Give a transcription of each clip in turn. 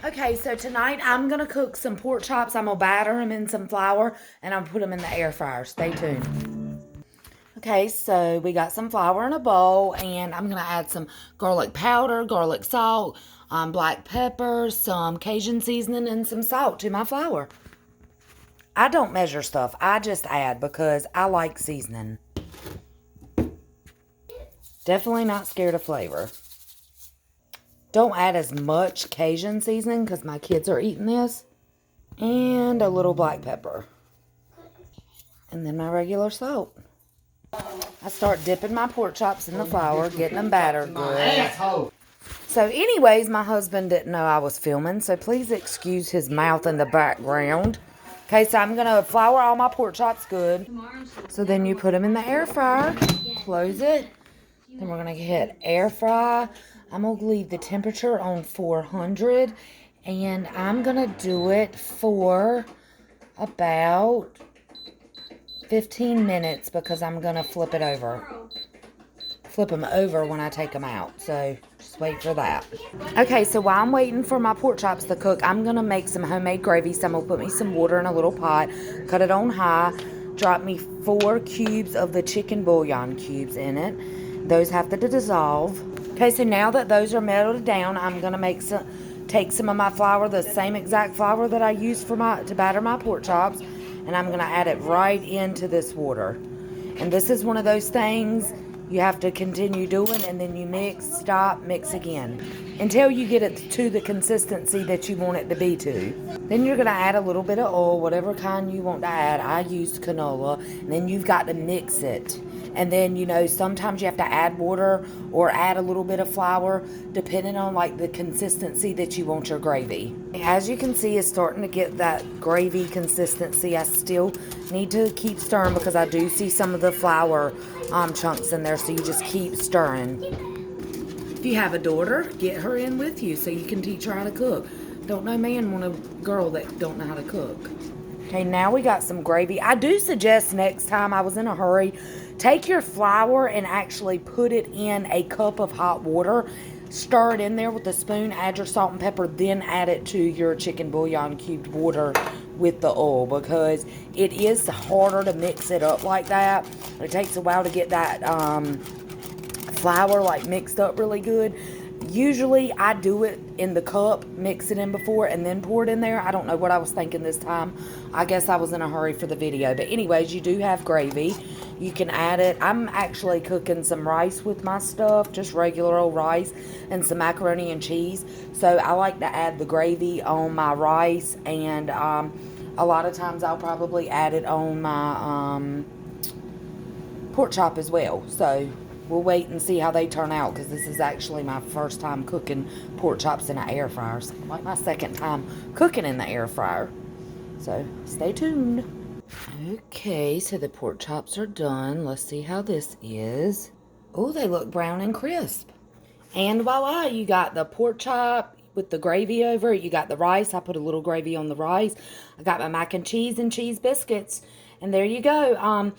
Okay, so tonight I'm going to cook some pork chops. I'm going to batter them in some flour and I'm going to put them in the air fryer. Stay tuned. Okay, so we got some flour in a bowl and I'm going to add some garlic powder, garlic salt, black pepper, some Cajun seasoning, and some salt to my flour. I don't measure stuff. I just add because I like seasoning. Definitely not scared of flavor. Don't add as much Cajun seasoning because my kids are eating this. And a little black pepper. And then my regular salt. I start dipping my pork chops in the flour, getting them battered good. So anyways, my husband didn't know I was filming, so please excuse his mouth in the background. Okay, so I'm going to flour all my pork chops good. So then you put them in the air fryer. Close it. Then we're going to hit air fry. I'm going to leave the temperature on 400. And I'm going to do it for about 15 minutes because I'm going to flip it over. Flip them over when I take them out. So just wait for that. Okay, so while I'm waiting for my pork chops to cook, I'm going to make some homemade gravy. So I'm going to put me some water in a little pot, cut it on high, drop me 4 cubes of the chicken bouillon cubes in it. Those have to dissolve. Okay, so now that those are melted down, I'm going to take some of my flour, the same exact flour that I used to batter my pork chops, and I'm going to add it right into this water. And this is one of those things you have to continue doing, and then you mix, stop, mix again until you get it to the consistency that you want it to be to. Then you're going to add a little bit of oil, whatever kind you want to add. I used canola, and then you've got to mix it. And then, you know, sometimes you have to add water or add a little bit of flour depending on like the consistency that you want your gravy. As you can see, it's starting to get that gravy consistency. I still need to keep stirring because I do see some of the flour chunks in there, so you just keep stirring. If you have a daughter, get her in with you so you can teach her how to cook. Don't no man want a girl that don't know how to cook. Okay, now we got some gravy. I do suggest next time, I was in a hurry, take your flour and actually put it in a cup of hot water. Stir it in there with a spoon, add your salt and pepper, then add it to your chicken bouillon cubed water with the oil because it is harder to mix it up like that. It takes a while to get that flour like mixed up really good. Usually I do it in the cup, mix it in before, and then pour it in there. I don't know what I was thinking this time. I guess I was in a hurry for the video. But anyways, you do have gravy. You can add it. I'm actually cooking some rice with my stuff, just regular old rice, and some macaroni and cheese. So I like to add the gravy on my rice, and a lot of times I'll probably add it on my pork chop as well. So we'll wait and see how they turn out because this is actually my first time cooking pork chops in an air fryer. So like my second time cooking in the air fryer. So stay tuned. Okay, so the pork chops are done. Let's see how this is. Oh, they look brown and crisp. And voila, you got the pork chop with the gravy over it. You got the rice. I put a little gravy on the rice. I got my mac and cheese biscuits. And there you go.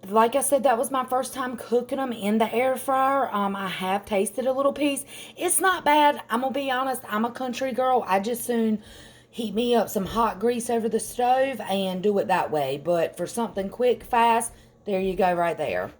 Like I said, that was my first time cooking them in the air fryer. I have tasted a little piece. It's not bad. I'm going to be honest. I'm a country girl. I just soon heat me up some hot grease over the stove and do it that way. But for something quick, fast, there you go right there.